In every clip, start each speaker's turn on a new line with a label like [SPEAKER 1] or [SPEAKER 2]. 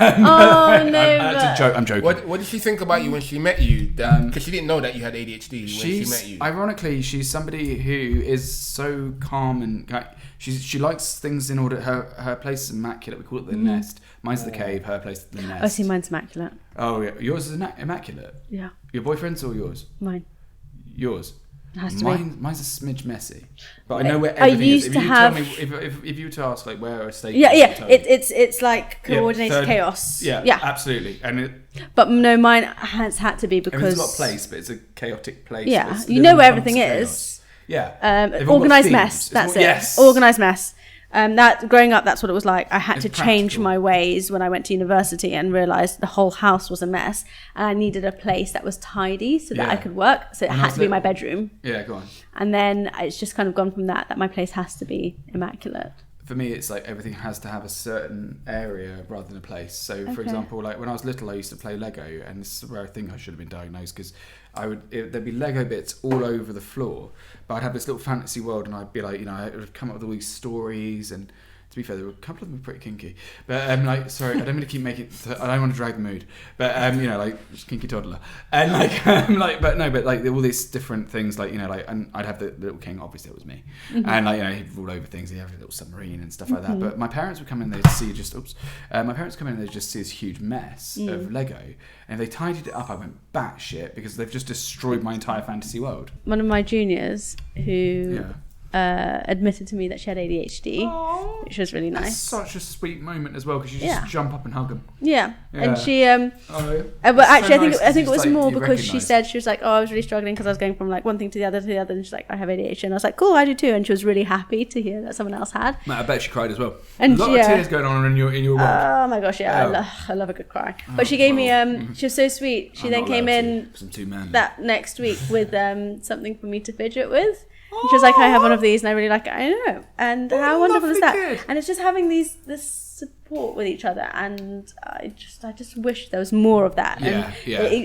[SPEAKER 1] Oh no!
[SPEAKER 2] I'm joking.
[SPEAKER 3] What did she think about you when she met you? Because she didn't know that you had ADHD when she met you.
[SPEAKER 2] Ironically, she's somebody who is so calm and she likes things in order. Her place is immaculate. We call it the nest. Mine's the cave. Her place is the nest.
[SPEAKER 1] Oh, see, mine's immaculate.
[SPEAKER 2] Oh yeah, yours is immaculate.
[SPEAKER 1] Yeah.
[SPEAKER 2] Your boyfriend's or yours?
[SPEAKER 1] Mine.
[SPEAKER 2] Yours.
[SPEAKER 1] It has to
[SPEAKER 2] Mine's a smidge messy, but I know where everything is. If you were to ask like where a state,
[SPEAKER 1] it's like coordinated chaos.
[SPEAKER 2] Yeah, absolutely.
[SPEAKER 1] But no, mine has had to be because
[SPEAKER 2] it's a lot of place, but it's a chaotic place.
[SPEAKER 1] Yeah, you know where everything is.
[SPEAKER 2] Yeah,
[SPEAKER 1] organised mess. That's it.
[SPEAKER 2] Yes,
[SPEAKER 1] organised mess. That growing up, that's what it was like. I had to change my ways when I went to university and realised the whole house was a mess, and I needed a place that was tidy so that I could work. So it had to be my bedroom.
[SPEAKER 2] Yeah, go on.
[SPEAKER 1] And then it's just kind of gone from that my place has to be immaculate.
[SPEAKER 2] For me, it's like everything has to have a certain area rather than a place. So, for example, like when I was little, I used to play Lego, and this is where I think I should have been diagnosed because there'd be Lego bits all over the floor, but I'd have this little fantasy world, and I'd be like, I would come up with all these stories, and to be fair, there were a couple of them pretty kinky. But sorry, I don't mean to keep making. I don't want to drag the mood, but like just kinky toddler, and but all these different things, and I'd have the little king. Obviously, it was me, and he'd rule over things. He'd have a little submarine and stuff like that. But my parents would come in, they'd see my parents come in, and they'd just see this huge mess of Lego, and if they tidied it up, I went batshit because they've just destroyed my entire fantasy world.
[SPEAKER 1] One of my juniors who. Admitted to me that she had ADHD, which was really nice.
[SPEAKER 2] That's such a sweet moment as well because you just jump up and hug them.
[SPEAKER 1] Yeah. And she, but actually, I think it was more because she said she was like, I was really struggling because I was going from like one thing to the other, and she's like, I have ADHD, and I was like, cool, I do too, and she was really happy to hear that someone else had.
[SPEAKER 2] Matt, I bet she cried as well.
[SPEAKER 1] And
[SPEAKER 2] a lot of tears going on in your world.
[SPEAKER 1] Oh my gosh, I love a good cry. But she gave me, she was so sweet. She then came in that next week with something for me to fidget with. And she was like, I have one of these and I really like it. I know. And how wonderful is that? Kid. And it's just having this support with each other, and I just wish there was more of that.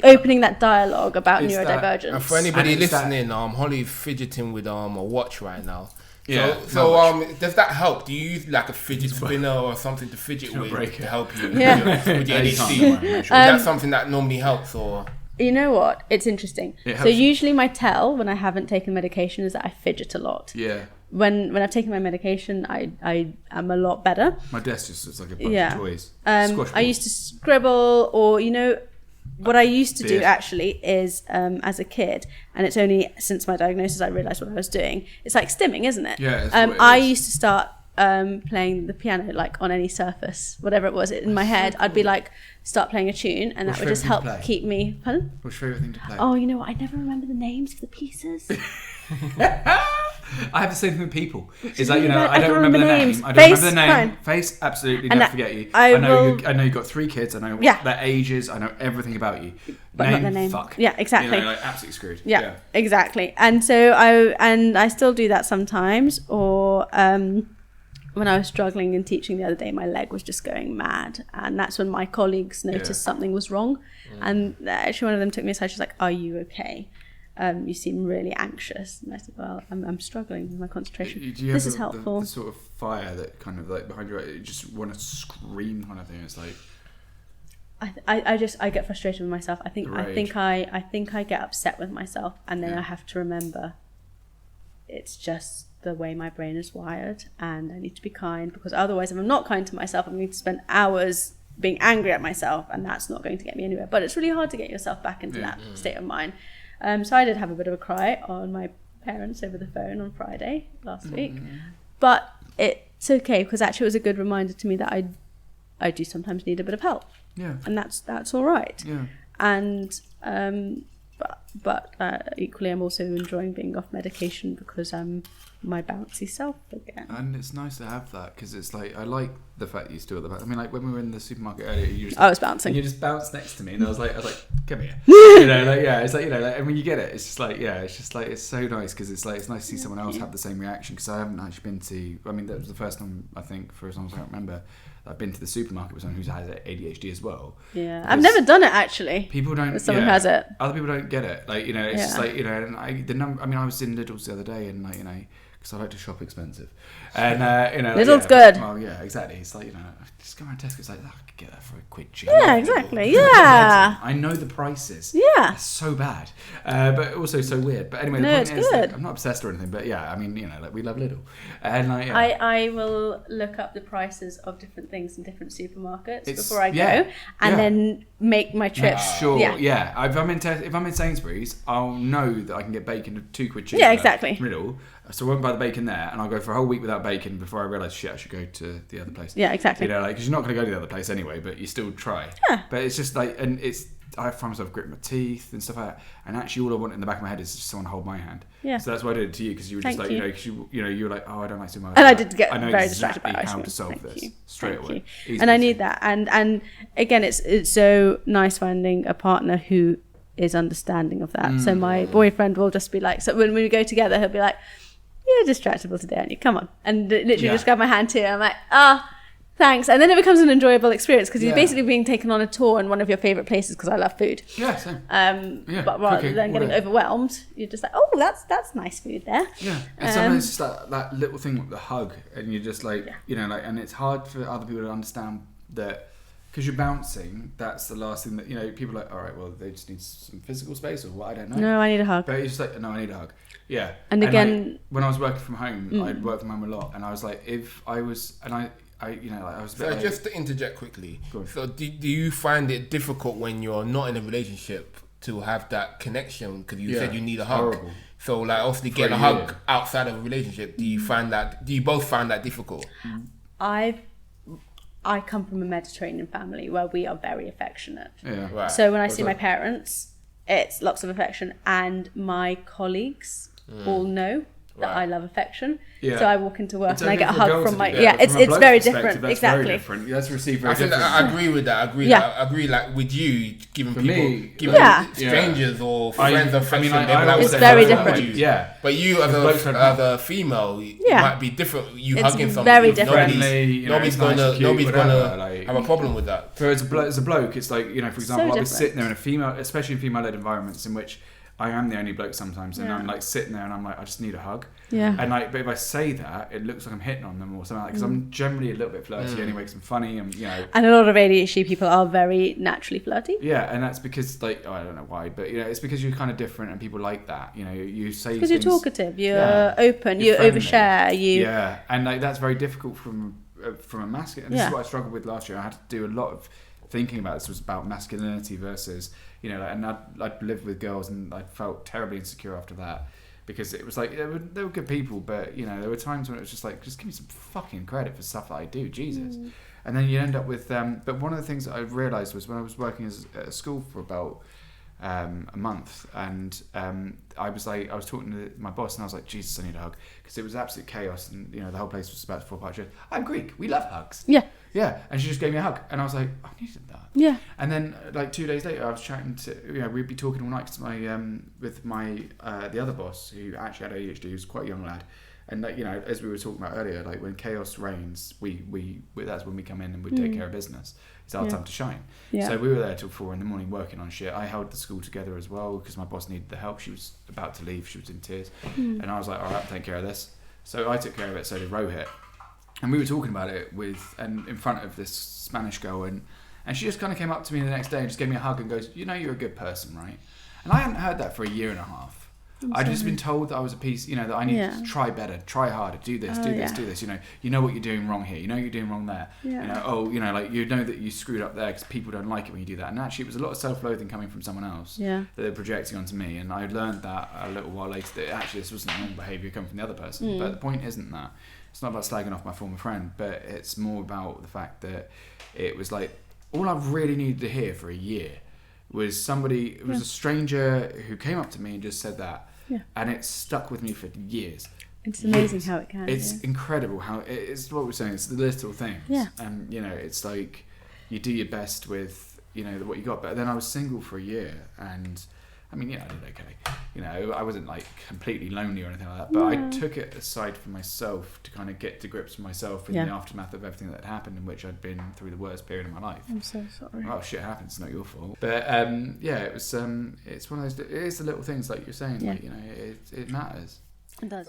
[SPEAKER 1] Opening that dialogue about neurodivergence.
[SPEAKER 3] And for anybody listening, Holly's fidgeting with a watch right now. Yeah. So does that help? Do you use like a fidget spinner or something to fidget with to help you with your ADHD? Is that something that normally helps, or?
[SPEAKER 1] You know what? It's interesting. So usually my tell when I haven't taken medication is that I fidget a lot.
[SPEAKER 2] Yeah.
[SPEAKER 1] When I've taken my medication, I am a lot better.
[SPEAKER 2] My desk just looks like a bunch of toys.
[SPEAKER 1] I used to scribble, or what I used to do actually is as a kid, and it's only since my diagnosis I realised what I was doing. It's like stimming, isn't it?
[SPEAKER 2] Yeah.
[SPEAKER 1] I used to start playing the piano like on any surface, whatever it was in my head. I'd be like start playing a tune, and that would just help keep me. Pardon?
[SPEAKER 2] What's your favourite thing to play?
[SPEAKER 1] Oh, you know what? I never remember the names of the pieces.
[SPEAKER 2] I have the same thing with people. It's like I don't remember the name. I don't remember the name.
[SPEAKER 1] Fine.
[SPEAKER 2] Face, absolutely, never forget you. I know you've got 3 kids. I know their ages. I know everything about you.
[SPEAKER 1] But not their name.
[SPEAKER 2] Fuck.
[SPEAKER 1] Yeah, exactly.
[SPEAKER 2] Absolutely screwed.
[SPEAKER 1] Yeah, exactly. And so I still do that sometimes, or. When I was struggling in teaching the other day, my leg was just going mad. And that's when my colleagues noticed something was wrong. And actually one of them took me aside. She's like, are you okay? You seem really anxious. And I said, well, I'm struggling with my concentration. This is helpful.
[SPEAKER 2] The sort of fire that kind of like behind your eye, you just want to scream kind of thing. It's like...
[SPEAKER 1] I get frustrated with myself. I think I get upset with myself. And then I have to remember it's just the way my brain is wired, and I need to be kind, because otherwise if I'm not kind to myself, I'm going to spend hours being angry at myself, and that's not going to get me anywhere. But it's really hard to get yourself back into that state of mind. So I did have a bit of a cry on my parents over the phone on Friday last week, but it's okay, because actually it was a good reminder to me that I do sometimes need a bit of help, and that's all right. And but equally I'm also enjoying being off medication because I'm my bouncy self again.
[SPEAKER 2] And it's nice to have that, because it's like, I like the fact that you still at the back. I mean, like when we were in the supermarket earlier,
[SPEAKER 1] I was bouncing.
[SPEAKER 2] And you just bounced next to me, and I was like, come here. It's like, and when you get it, it's just like, it's so nice, because it's like, it's nice to see someone else have the same reaction, because I haven't actually been to, I mean, that was the first time, I think, for as long as I remember, I've been to the supermarket with someone who has ADHD as well.
[SPEAKER 1] Yeah, I've never done it actually.
[SPEAKER 2] People don't.
[SPEAKER 1] Someone who has it.
[SPEAKER 2] Other people don't get it. Like, it's just like, and I was in Lidl's the other day, and because I like to shop expensive. And,
[SPEAKER 1] Lidl's good.
[SPEAKER 2] Well, yeah, exactly. It's like, just go around Tesco, it's like, I could get that for a quid cheap.
[SPEAKER 1] Yeah, exactly. Yeah.
[SPEAKER 2] I know the prices.
[SPEAKER 1] Yeah.
[SPEAKER 2] It's so bad. But also so weird. But anyway, the point is, like, I'm not obsessed or anything, but yeah, I mean, we love Lidl. And
[SPEAKER 1] I will look up the prices of different things in different supermarkets before I go, and then make my trip.
[SPEAKER 2] Sure. Yeah. If I'm in Sainsbury's, I'll know that I can get bacon at £2 cheaper.
[SPEAKER 1] Yeah, exactly.
[SPEAKER 2] Lidl. So I won't buy the bacon there, and I'll go for a whole week without bacon before I realise, shit, I should go to the other place.
[SPEAKER 1] Yeah, exactly.
[SPEAKER 2] Because you're not going to go to the other place anyway, but you still try.
[SPEAKER 1] Yeah.
[SPEAKER 2] But it's just like, and I find myself gritting my teeth and stuff like that. And actually, all I want in the back of my head is just someone to hold my hand.
[SPEAKER 1] Yeah.
[SPEAKER 2] So that's why I did it to you, because you were just like, because you were like, oh, I don't like supermarkets.
[SPEAKER 1] And I did get
[SPEAKER 2] I know
[SPEAKER 1] very
[SPEAKER 2] exactly
[SPEAKER 1] distracted by ice
[SPEAKER 2] how
[SPEAKER 1] cream.
[SPEAKER 2] to solve this straight away.
[SPEAKER 1] And I need that. And again, it's so nice finding a partner who is understanding of that. So my boyfriend will just be like, so when we go together, he'll be like, you're distractible today, aren't you? Come on. And literally just grab my hand too. I'm like, thanks. And then it becomes an enjoyable experience, because you're basically being taken on a tour in one of your favourite places, because I love food.
[SPEAKER 2] Yeah, same.
[SPEAKER 1] But rather than getting overwhelmed, you're just like, oh, that's nice food there.
[SPEAKER 2] Yeah. And sometimes it's just that little thing with the hug, and you're just like, and it's hard for other people to understand that, because you're bouncing, that's the last thing that, people are like, all right, well, they just need some physical space, or what, I don't know.
[SPEAKER 1] No, I need a hug.
[SPEAKER 2] But you're just like, no, I need a hug. Yeah.
[SPEAKER 1] And again,
[SPEAKER 2] when I was working from home, I'd work from home a lot, and I was like, if I was, and I was a bit.
[SPEAKER 3] So just to interject quickly, so do you find it difficult when you're not in a relationship to have that connection? Because you said you need a hug.
[SPEAKER 2] Horrible.
[SPEAKER 3] So like, obviously, getting a hug outside of a relationship, do you both find that difficult?
[SPEAKER 1] I come from a Mediterranean family where we are very affectionate.
[SPEAKER 2] Yeah.
[SPEAKER 3] Right.
[SPEAKER 1] So when I see my parents, it's lots of affection, and my colleagues all know that I love affection. Yeah. So I walk into work and I get a hug from my... it's very different.
[SPEAKER 2] That's
[SPEAKER 1] exactly.
[SPEAKER 2] Very different. That's received very different.
[SPEAKER 3] I agree with that. I agree, like, with you, giving strangers or friends affection.
[SPEAKER 1] It's very different.
[SPEAKER 2] Yeah.
[SPEAKER 3] But you, as a female, it might be different. You hugging someone.
[SPEAKER 1] Very different.
[SPEAKER 3] Nobody's going to have a problem with that.
[SPEAKER 2] For as a bloke, it's like, for example, I was sitting there in a female, especially in female-led environments, in which I am the only bloke sometimes, and I'm like sitting there and I'm like, I just need a hug.
[SPEAKER 1] Yeah.
[SPEAKER 2] And like, but if I say that, it looks like I'm hitting on them or something like that, because I'm generally a little bit flirty anyway, because I'm funny and
[SPEAKER 1] And a lot of ADHD people are very naturally flirty.
[SPEAKER 2] Yeah, and that's because I don't know why, but it's because you're kind of different and people like that. You say
[SPEAKER 1] because you're talkative, you're open, you overshare,
[SPEAKER 2] Yeah, and like that's very difficult from a masculine. And this is what I struggled with last year. I had to do a lot of thinking about this. Was about masculinity versus and I'd lived with girls and I felt terribly insecure after that, because it was like they were good people, but there were times when it was just like, just give me some fucking credit for stuff that I do, Jesus. And then you end up with but one of the things that I realised was when I was working at a school for about a month, and I was talking to my boss and I was like, Jesus, I need a hug, because it was absolute chaos, and the whole place was about to fall apart. She said, I'm Greek, we love hugs. Yeah, and she just gave me a hug, and I was like, I needed that.
[SPEAKER 1] Yeah.
[SPEAKER 2] And then like 2 days later, I was chatting to we'd be talking all night with my the other boss, who actually had ADHD, who was quite a young lad, and like as we were talking about earlier, like when chaos reigns, we that's when we come in and we take care of business. It's our time to shine. Yeah. So we were there till 4 a.m. working on shit. I held the school together as well because my boss needed the help. She was about to leave. She was in tears, and I was like, all right, I'll take care of this. So I took care of it. So did Rohit. And we were talking about it in front of this Spanish girl, and she just kind of came up to me the next day and just gave me a hug and goes, you're a good person, right? And I hadn't heard that for a year and a half. I'd just been told that I was a piece, that I need to try better, try harder, do this. You know what you're doing wrong here. You know you're doing wrong there.
[SPEAKER 1] Yeah.
[SPEAKER 2] Like you know that you screwed up there because people don't like it when you do that. And actually, it was a lot of self-loathing coming from someone else that they're projecting onto me. And I learned that a little while later that actually this wasn't normal behaviour coming from the other person. But the point isn't that. It's not about slagging off my former friend, but it's more about the fact that it was like all I really needed to hear for a year was somebody. It was a stranger who came up to me and just said that. Yeah. And it stuck with me for years.
[SPEAKER 1] It's amazing how it can.
[SPEAKER 2] It's incredible how it's what we're saying. It's the little things.
[SPEAKER 1] Yeah.
[SPEAKER 2] And it's like you do your best with what you got. But then I was single for a year, and I mean, I did okay. I wasn't like completely lonely or anything like that. But I took it aside for myself to kind of get to grips with myself in the aftermath of everything that had happened, in which I'd been through the worst period of my life.
[SPEAKER 1] I'm so sorry.
[SPEAKER 2] Well, shit happens. It's not your fault. But it was. It's one of those. It is the little things like you're saying. Like, it matters.
[SPEAKER 1] It does.